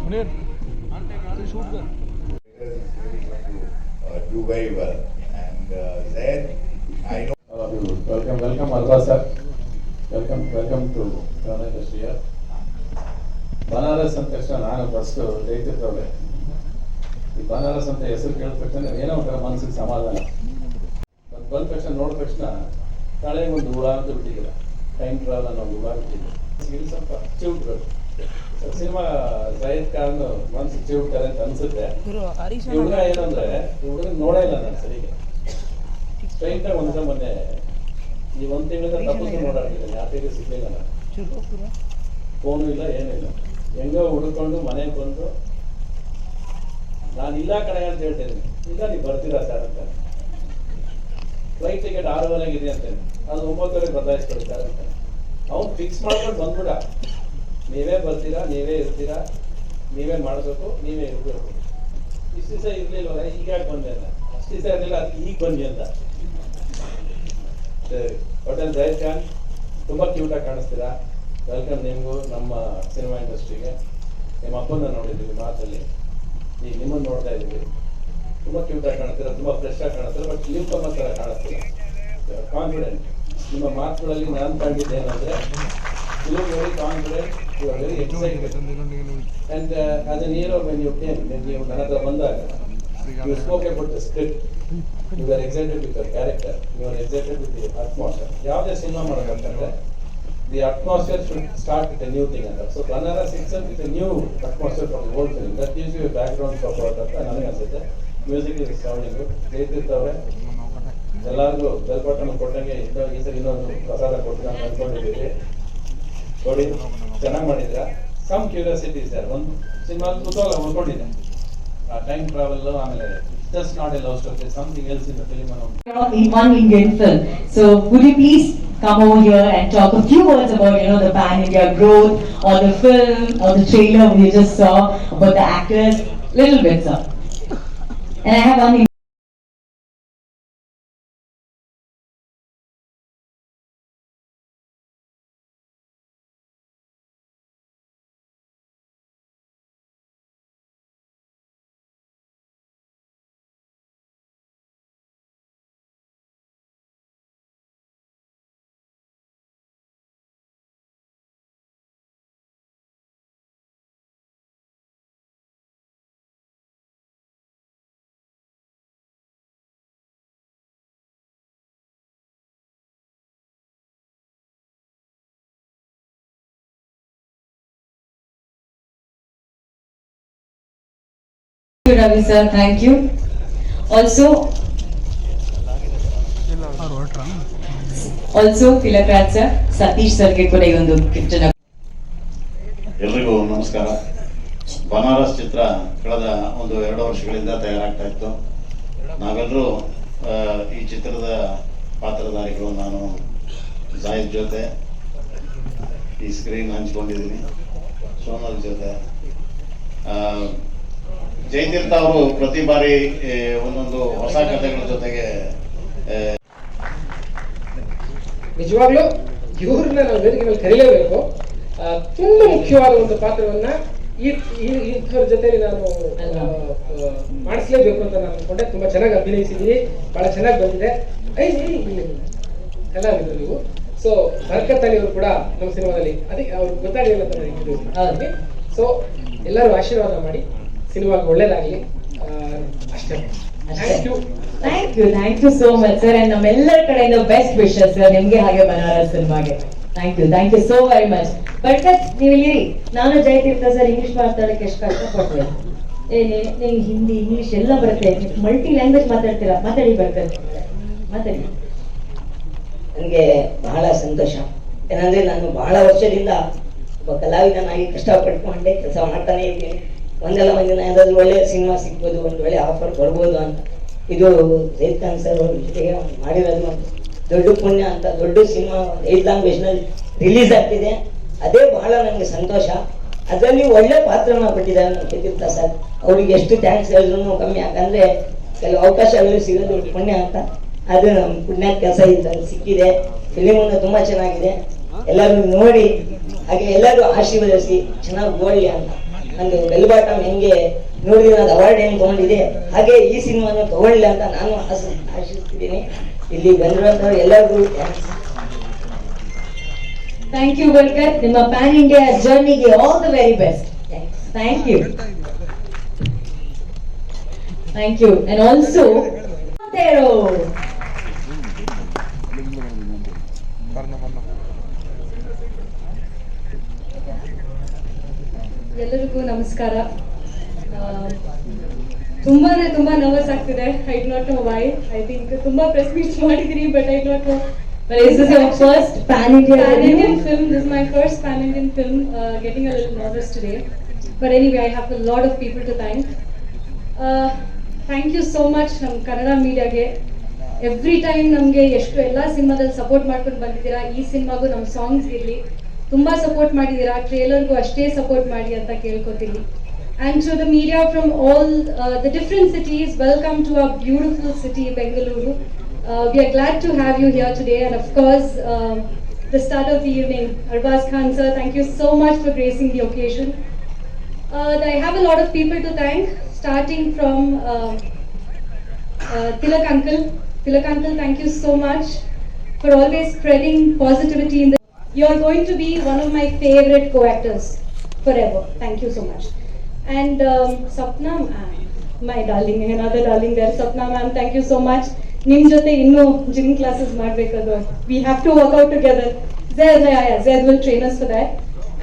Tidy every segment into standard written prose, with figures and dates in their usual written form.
Do very well. And Zaid, I know. Welcome, Alva sir. Welcome to Kravana industry. Banaras ಅಂದ ತಕ್ಷಣ ನಾನು first ಜೈತಿರ್ತವ್ರೆ ಈ ಬನಾರಸ್ ಅಂತ ಹೆಸರು ಕೇಳಿದ ತಕ್ಷಣ ಏನೋ ಒಂಥರ ಮನಸ್ಸಿಗೆ ಸಮಾಧಾನ. ಬಂದ ತಕ್ಷಣ ನೋಡಿದ ತಕ್ಷಣ ತಳೆಗೆ ಒಂದು ಹುಳ ಅಂತ ಬಿಟ್ಟಿದ್ದೀರ, ಟೈಮ್ ಟ್ರಾವೆಲ್ ಅನ್ನೋ ಹುಳ ಬಿಟ್ಟಿದ್ದೀರ. ಸ್ವಲ್ಪ ಚಿವುಟ್ರು ಸಿನಿಮಾ ಜೈದ್ ಖಾನ್ ಮನ್ಸಿಗೆ ಚಿವುಟ್ತಾರೆ ಅಂತ ಅನ್ಸುತ್ತೆ. ಈ ಹುಡುಗ ಏನಂದ್ರೆ ಈ ಹುಡುಗ ನೋಡೇ ಇಲ್ಲ ನಾನು ಸರಿಗೆ ಸ್ಟ್ರೈಟ್ ಆಗಿ ಒಂದ್ಸಲ ಮೊನ್ನೆ ಈ ಒಂದು ತಿಂಗಳಿಂದ ತಪ್ಪಿಸ್ಕೊಂಡು ನೋಡಾಡ್ತಿದ್ದೇನೆ. ಯಾಕೆ ಸಿಗ್ಲಿಲ್ಲ ನಾನು, ಫೋನು ಇಲ್ಲ ಏನಿಲ್ಲ, ಹೆಂಗೋ ಹುಡ್ಕೊಂಡು ಮನೆಗೆ ಬಂದು ನಾನು ಇಲ್ಲ ಕಡೆ ಅಂತ ಹೇಳ್ತೇನೆ. ಇಲ್ಲ ನೀವು ಬರ್ತೀರಾ ಸರ್ ಅಂತ, ಫ್ಲೈಟ್ ಟಿಕೆಟ್ 6:30 ಇದೆ ಅಂತೇನೆ, ಅದು 9:30 ಬದಲಾಯಿಸ್ಕೊಡ್ತಾರೆ ಅಂತ. ಅವ್ನು ಫಿಕ್ಸ್ ಮಾಡ್ಕೊಂಡು ಬಂದ್ಬಿಡ, ನೀವೇ ಬರ್ತೀರಾ, ನೀವೇ ಇರ್ತೀರಾ, ನೀವೇ ಮಾಡಬೇಕು, ನೀವೇ ಇರಬೇಕು. ಇಷ್ಟು ದಿವಸ ಇರ್ಲಿಲ್ವಲ್ಲ, ಈಗ ಯಾಕೆ ಬಂದೆ ಅಂತ. ಅಷ್ಟು ದಿವಸ ಇರಲಿಲ್ಲ, ಅದಕ್ಕೆ ಈಗ ಬನ್ನಿ ಅಂತ. ಹೋಟೆಲ್ ಜೈದ್ ಖಾನ್ ತುಂಬ ಕ್ಯೂಟಾಗಿ ಕಾಣಿಸ್ತೀರಾ. ವೆಲ್ಕಮ್ ನಿಮಗೂ ನಮ್ಮ ಸಿನಿಮಾ ಇಂಡಸ್ಟ್ರಿಗೆ. ನಿಮ್ಮ ಅಪ್ಪನ ನೋಡಿದ್ದೀವಿ ಮಾತಲ್ಲಿ, ಈಗ ನಿಮ್ಮನ್ನು ನೋಡ್ತಾ ಇದ್ದೀವಿ. ತುಂಬ ಕ್ಯೂಟಾಗಿ ಕಾಣಿಸ್ತೀರ, ತುಂಬ ಫ್ರೆಶ್ ಆಗಿ ಕಾಣಿಸ್ತೀರ. ಬಟ್ ನೀವು ತಮ್ಮ ಥರ ಕಾಣಿಸ್ತೀರ, ಕಾನ್ಫಿಡೆಂಟ್. ನಿಮ್ಮ ಮಾತುಗಳಲ್ಲಿ ನಾನು ಕಂಡಿದ್ದೇನೆಂದರೆ you are very confident, you are very excited. And as an hero when you came, ನೀವು ನನ್ನ ಹತ್ರ ಬಂದಾಗ you spoke about the script, you are excited with your character, you are excited with the atmosphere. ಯಾವುದೇ cinema ಮಾಡಬೇಕಂತಂದರೆ the atmosphere should start with a new thing. So Banaras itself is a new atmosphere for the whole film. That gives you a background support ಅಂತ ನನಗೆ ಅನ್ಸುತ್ತೆ. Music is sounding good. ಜೈತಿರ್ತವ್ರೆ ಎಲ್ಲರಿಗೂ ಬೆಲ್ಬಟನ್ ಕೊಟ್ಟಂಗೆ ಈ ಸರಿ ಇನ್ನೊಂದು ಪ್ರಸಾದ ಕೊಡ್ತೀನಿ ಅಂತ ಅಂದ್ಕೊಂಡಿದ್ದೀವಿ. ಕೊಡಿ, ಚೆನ್ನಾಗಿ ಮಾಡಿದ್ರ. ಸಮ್ ಕ್ಯೂರಿಯಾಸಿಟಿ ಇದೆ, ಒಂದು ಸಿನಿಮಾ ಕುತೂಹಲ ಉಳ್ಕೊಂಡಿದೆ. ಟೈಮ್ ಟ್ರಾವೆಲ್, ಆಮೇಲೆ just not a love story, there's something else in the film. In one Indian film. So would you please come over here and talk a few words about, the pan-India growth, or the film, or the trailer we just saw, about the actors, little bit, sir. And I have one. Ravi sir, thank you. Also Tilakrat sir, Satish sir ಗೆ ಕೂಡ ಒಂದು gift ಅನ್ನು. ಎಲ್ರಿಗೂ ನಮಸ್ಕಾರ. ಬನಾರಸ್ ಚಿತ್ರ ಕಳೆದ 1-2 ವರ್ಷಗಳಿಂದ ತಯಾರಾಗ್ತಾ ಇತ್ತು. ನಾವೆಲ್ಲರೂ ಈ ಚಿತ್ರದ ಪಾತ್ರಧಾರಿಗಳು. ನಾನು ಜಾಯಿದ್ ಜೊತೆ ಈ ಸ್ಕ್ರೀನ್ ಹಂಚ್ಕೊಂಡಿದ್ದೀನಿ, ಸೋನಲ್ ಜೊತೆ. ಜಯತೀರ್ಥ ಅವರು ಪ್ರತಿ ಬಾರಿ ಒಂದೊಂದು ಹೊಸ ಕಥೆಗಳ ಜೊತೆಗೆ ನಿಜವಾಗ್ಲೂ ಇವ್ರನ್ನ ನಾವು ವೇದಿಕೆ ಮೇಲೆ ಕರೀಲೇಬೇಕು. ತುಂಬಾ ಮುಖ್ಯವಾದ ಒಂದು ಪಾತ್ರವನ್ನ ಇವ್ರ ಜೊತೆಲಿ ನಾನು ಮಾಡಿಸ್ಲೇಬೇಕು ಅಂತ ನಾನು ಅನ್ಕೊಂಡೆ. ತುಂಬಾ ಚೆನ್ನಾಗಿ ಅಭಿನಯಿಸಿದೀನಿ, ಬಹಳ ಚೆನ್ನಾಗಿ ಬಂದಿದೆ. ಕಲಾವಿದರು ನೀವು. ಸೊ ಬರ್ಕತ್ ಅಲಿ ಅವರು ಕೂಡ ನಮ್ಮ ಸಿನಿಮಾದಲ್ಲಿ ಅದಕ್ಕೆ ಅವ್ರು ಗೊತ್ತಾಗಲಿಲ್ಲ ಅಂತ. ಸೊ ಎಲ್ಲರೂ ಆಶೀರ್ವಾದ ಮಾಡಿ ಸಿನಿಮಾಗೆ ಒಳ್ಳೇದಾಗಲಿ ಅಷ್ಟೇ. Thank you so much sir. And ನಮ್ಮೆಲ್ಲರ ಕಡೆಯಿಂದ ಬೆಸ್ಟ್ ವಿಶಸ್ ಸರ್ ನಿಮ್ಗೆ, ಹಾಗೆ ಬನಾರಸ್ ಸಿನಿಮಾಗೆ. Thank you so very much. But ನೀವು ಇಲ್ಲಿರಿ, ನಾನು ಜಯತೀರ್ಥ ಸರ್ ಇಂಗ್ಲಿಷ್ ಮಾತಾಡಕ್ಕೆ ಎಷ್ಟು ಕಷ್ಟಪಡ್ತೇವೆ. ನಿಮ್ಗೆ ಹಿಂದಿ ಇಂಗ್ಲಿಷ್ ಎಲ್ಲ ಬರುತ್ತೆ, ಮಲ್ಟಿ ಲ್ಯಾಂಗ್ವೇಜ್ ಮಾತಾಡ್ತೀರಾ, ಮಾತಾಡಿ ಬರ್ತಾರೆ, ಮಾತಾಡಿ. ನನಗೆ ಬಹಳ ಸಂತೋಷ. ಏನಂದ್ರೆ ನಾನು ಬಹಳ ವರ್ಷದಿಂದ ಒಬ್ಬ ಕಲಾವಿದನಾಗಿ ಕಷ್ಟಪಟ್ಕೊಂಡೆ ಕೆಲಸ ಮಾಡ್ತಾನೆ ಇದ್ದೀನಿ. ಒಂದೆಲ್ಲ ಒಂದಿನ ಯಾವ್ದಾದ್ರು ಒಳ್ಳೆ ಸಿನಿಮಾ ಸಿಗ್ಬೋದು, ಒಂದು ಒಳ್ಳೆ ಆಫರ್ ಬರ್ಬೋದು ಅಂತ. ಇದು ಜೈದ್ ಖಾನ್ ಸರ್ ಅವ್ರ ಜೊತೆಗೆ ಮಾಡಿರೋದು ಒಂದು ದೊಡ್ಡ ಪುಣ್ಯ ಅಂತ. ದೊಡ್ಡ ಸಿನಿಮಾ 8 ಲ್ಯಾಂಗ್ವೇಜ್ನಲ್ಲಿ ರಿಲೀಸ್ ಆಗ್ತಿದೆ, ಅದೇ ಬಹಳ ನನಗೆ ಸಂತೋಷ. ಅದರಲ್ಲಿ ಒಳ್ಳೆ ಪಾತ್ರನ ಕೊಟ್ಟಿದ್ದಾರೆ ನಮ್ಮ ಜಯತೀರ್ಥ ಸರ್. ಅವ್ರಿಗೆ ಎಷ್ಟು ಥ್ಯಾಂಕ್ಸ್ ಹೇಳಿದ್ರು ಕಮ್ಮಿ, ಯಾಕಂದ್ರೆ ಕೆಲವು ಅವಕಾಶಗಳು ಸಿಗೋದು ದೊಡ್ಡ ಪುಣ್ಯ ಅಂತ. ಅದು ನಮ್ಮ ಪುಣ್ಯ ಕೆಲಸ ಸಿಕ್ಕಿದೆ. ಫಿಲಿಮನ್ನು ತುಂಬಾ ಚೆನ್ನಾಗಿದೆ, ಎಲ್ಲರೂ ನೋಡಿ, ಹಾಗೆ ಎಲ್ಲರೂ ಆಶೀರ್ವದಿಸಿ ಚೆನ್ನಾಗಿ ಓಡಲಿ ಅಂತ. ಒಂದು ಬೆಲ್ ಬಾಟಮ್ ಹೆಂಗೆ ನೋಡಿದ್ರೆ ಅದು ಅವಾರ್ಡ್ ಏನು ತಗೊಂಡಿದೆ ಹಾಗೆ ಈ ಸಿನಿಮಾನು ತಗೊಳ್ಳಿ ಅಂತ ನಾನು ಆಶಿಸ್ತಿದ್ದೀನಿ. ಇಲ್ಲಿ ಬಂದಿರುವಂಥವ್ರು ಎಲ್ಲರಿಗೂ ಥ್ಯಾಂಕ್ ಯು ಬರ್ಕತ್. ನಿಮ್ಮ ಪ್ಯಾನ್ ಇಂಡಿಯಾ ಜರ್ನಿಗೆ all the very best. Thank you. Thank you. And also ಎಲ್ಲರಿಗೂ ನಮಸ್ಕಾರ. ತುಂಬಾ ನರ್ವಸ್ ಆಗ್ತಿದೆ. I do not know why. I think ತುಂಬಾ ಪ್ರೆಸ್ ಮೀಟ್ಸ್ ಮಾಡಿದ್ದೀನಿ, but I do not know. But is this your first pan-Indian film? This is my first pan-Indian film. Getting a little nervous today. But anyway, I have a lot of people to thank. Thank you so much ನಮ್ಮ Kannada ಮೀಡಿಯಾಗೆ. Every time ನಮಗೆ ಎಷ್ಟು ಎಲ್ಲ ಸಿನಿಮಾದಲ್ಲಿ support ಮಾಡ್ಕೊಂಡು ಬಂದಿದ್ದೀರಾ. ಈ ಸಿನಿಮಾಗೂ ನಮ್ಮ songs ಇರಲಿ ತುಂಬ ಸಪೋರ್ಟ್ ಮಾಡಿದ್ದೀರಾ. ಟ್ರೇಲರ್ಗೂ ಅಷ್ಟೇ ಸಪೋರ್ಟ್ ಮಾಡಿ ಅಂತ ಕೇಳ್ಕೊತೀನಿ. And to the media from all the different cities, welcome to our beautiful city, Bengaluru. We are glad to have you here today, and of course, the start of the evening, Arbaz Khan sir, thank you so much for gracing the occasion. I have a lot of people to thank, starting from Tilak uncle. Tilak uncle, thank you so much for always spreading positivity in the. You are going to be one of my favorite co-actors forever. Thank you so much. And Sapna ma'am, my darling, another darling there, Sapna ma'am, thank you so much. Nim jote innu gym classes ಮಾಡಬೇಕದು. We have to work out together. Zaid will train us for that.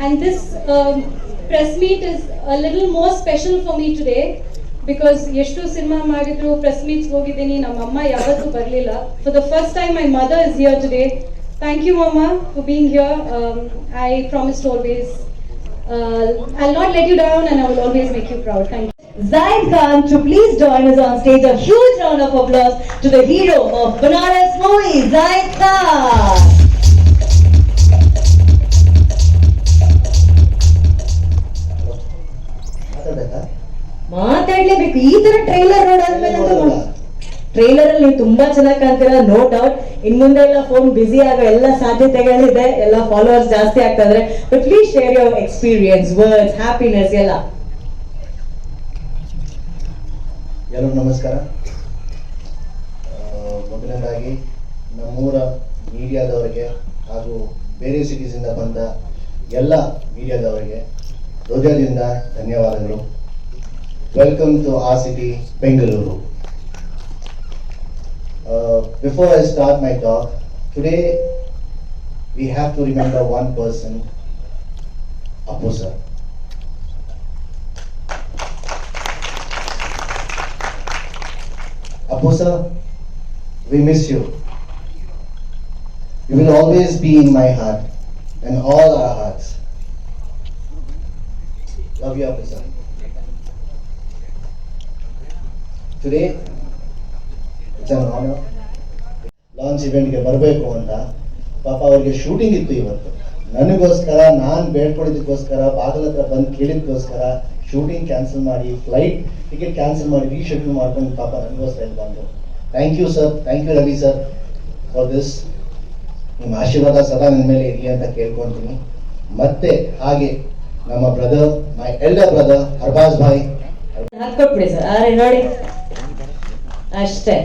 And this press meet is a little more special for me today because ಎಷ್ಟು cinema ಮಾಡಿದ್ರು press meets ಹೋಗಿದ್ದೀನಿ, ನಮ್ಮ ಅಮ್ಮ ಯಾವತ್ತೂ ಬರಲಿಲ್ಲ. For the first time my mother is here today. Thank you mama for being here. I promised always I'll not let you down and I will always make you proud. Thank you. Zaid Khan to please join us on stage. A huge round of applause to the hero of Banaras movie, Zaid Khan. ಮಾತಾಡ್ಲೇಬೇಕು. ಈ ತರ trailer ನೋಡಾದ್ಮೇಲೆ trailer ಅಲ್ಲಿ ನೀವು ತುಂಬಾ ಚೆನ್ನಾಗಿ ಕಾಣ್ತೀರಾ, no doubt. ಇನ್ ಮುಂದೆ ಎಲ್ಲ phone ಬಿಸಿ ಆಗೋ ಎಲ್ಲ ಸಾಧ್ಯತೆಗಳಿದೆ, ಎಲ್ಲ ಫಾಲೋವರ್ಸ್ ಜಾಸ್ತಿ ಆಗ್ತಾ ಇದ್ರೆ. But please share your experience, words, happiness ಎಲ್ಲ. ಎಲ್ಲರಿಗೂ ನಮಸ್ಕಾರ. ಮೊದಲನೇದಾಗಿ ನಮ್ಮೂರ ಮೀಡಿಯಾದವರಿಗೆ ಹಾಗೂ ಬೇರೆ ಸಿಟೀಸಿಂದ ಬಂದ ಎಲ್ಲ ಮೀಡಿಯಾದವರಿಗೆ ಹೃದಯದಿಂದ ಧನ್ಯವಾದಗಳು. Welcome to R City Bengaluru. Before I start my talk, today we have to remember one person, Appu sir. Appu sir, we miss you. You will always be in my heart and all our hearts. Love you, Appu sir. Today, it's an honor. Launch ಇವೆಂಟ್ಗೆ ಬರಬೇಕು ಅಂತ ಪಾಪ ಅವ್ರಿಗೆ shooting ಇತ್ತು ಇವತ್ತು. ನನಗೋಸ್ಕರ ನಾನು ಬೇಡ್ಕೊಂಡಿದ್ದಕ್ಕೋಸ್ಕರ ಬಾಗಿಲ ಹತ್ರ ಬಂದು ಕೇಳಿದ್ದಕ್ಕೋಸ್ಕರ ಶೂಟಿಂಗ್ ಕ್ಯಾನ್ಸಲ್ ಮಾಡಿ, ಫ್ಲೈಟ್ ಟಿಕೆಟ್ ಕ್ಯಾನ್ಸಲ್ ಮಾಡಿ, ರೀಶೆಡ್ಯೂಲ್ ಮಾಡ್ಕೊಂಡು ಪಾಪ ನನಗೋಸ್ಕರ ಬಂದು. Thank you sir, thank you Ravi sir for this. ನಿಮ್ಮ ಆಶೀರ್ವಾದ ಸದಾ ನನ್ನ ಮೇಲೆ ಇರಲಿ ಅಂತ ಕೇಳ್ಕೊಳ್ತೀನಿ. ಮತ್ತೆ ಹಾಗೆ ನಮ್ಮ brother, my elder brother Arbaaz bhai ಹಾಕೊಟ್ಬಿಡಿ ಸರ್. ಅರೆ ನೋಡಿ ಅಷ್ಟೇ.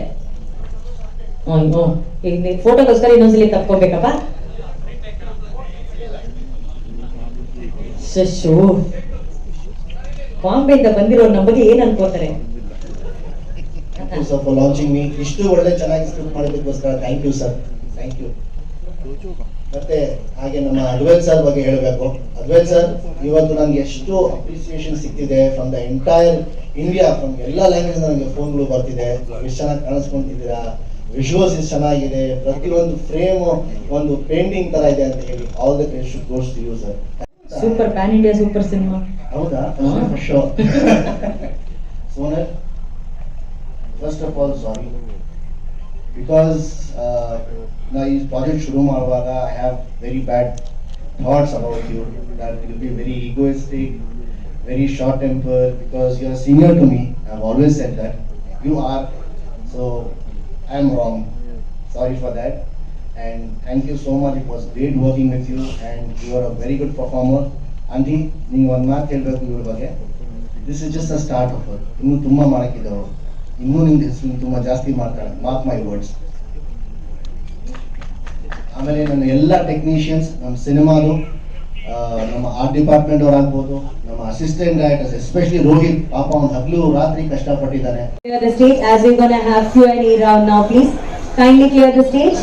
ಈಗ ಫೋಟೋಗೋಸ್ಕರ ಇನ್ನೊಂದ್ಸಲಿ ತಪ್ಕೋಬೇಕಪ್ಪ. ಶಶು ಬಾಂಬೆಯಿಂದ ಬಂದಿರೋರು ನಮ್ಮ ಬಗ್ಗೆ ಏನ್ ಅನ್ಕೋತಾರೆ? For launching me. ಇಷ್ಟು ಒಳ್ಳೆ ಚೆನ್ನಾಗಿ ಸ್ಕ್ರಿಪ್ಟ್ ಮಾಡೋದಕ್ಕೋಸ್ಕರ thank you sir, thank you. ಮತ್ತೆ ಹಾಗೆ ನಮ್ಮ ಅದ್ವೈತ್ ಸರ್ ಬಗ್ಗೆ ಹೇಳಬೇಕು. ಅದ್ವೈತ್ ಸರ್ ಇವತ್ತು ನನಗೆ ಎಷ್ಟು ಅಪ್ರಿಸಿಯೇಷನ್ ಸಿಗ್ತಿದೆ from the entire India, from ಎಲ್ಲ ಲ್ಯಾಂಗ್ವೇಜ್ ನನಗೆ ಫೋನ್ಗಳು ಬರ್ತಿದೆ. ಎಷ್ಟು ಚೆನ್ನಾಗಿ ಕಾಣಿಸ್ಕೊಂತಿದ್ದೀರಾ, ವಿಜುವಲ್ಸ್ ಎಷ್ಟು ಚೆನ್ನಾಗಿದೆ, ಪ್ರತಿಯೊಂದು ಫ್ರೇಮ್ ಒಂದು ಪೇಂಟಿಂಗ್ ತರ ಇದೆ ಅಂತ ಹೇಳಿ. All the credit should goes to you sir. Super pan India super cinema. ಹೌದಾ? For sure. Sonal, first of all sorry, because ನಾ ಈ ಪ್ರಾಜೆಕ್ಟ್ ಶುರು ಮಾಡುವಾಗ I have very bad thoughts about you, that will be very egoistic, very short temper, because you are senior to me. I have always said that you are. So I am wrong. Sorry for that. And thank you so much. It was great working with you, and you are a very good performer. Aunty ನೀವು ಒಂದು ಮಾತು ಹೇಳಬೇಕು ಇವ್ರ ಬಗ್ಗೆ. This is just a start of our. ಇನ್ನೂ ತುಂಬ ಮಾಡೋಕ್ಕಿದ್ದವರು, ಇನ್ನೂ ನಿಮ್ದು ಹೆಸರು ತುಂಬ ಜಾಸ್ತಿ ಮಾಡ್ತಾಳೆ, ಮಾರ್ಕ್ ಮೈ ವರ್ಡ್ಸ್. ಆಮೇಲೆ ನನ್ನ ಎಲ್ಲ ಟೆಕ್ನಿಷಿಯನ್ಸ್, ನಮ್ಮ ಸಿನಿಮಾದು ನಮ್ಮ ಆರ್ಟ್ ಡಿಪಾರ್ಟ್ಮೆಂಟ್ ಅವರಾಗ್ಬೋದು, ನಮ್ಮ ಅಸಿಸ್ಟೆಂಟ್ ಡೈರೆಕ್ಟರ್ಸ್, ಎಸ್ಪೆಷಲಿ ರೋಹಿತ್, ಪಾಪ ಅವ್ನು ಹಗಲು ರಾತ್ರಿ ಕಷ್ಟಪಟ್ಟಿದ್ದಾನೆ. Clear the stage as we're gonna have Q&A round now, please. Kindly clear the stage.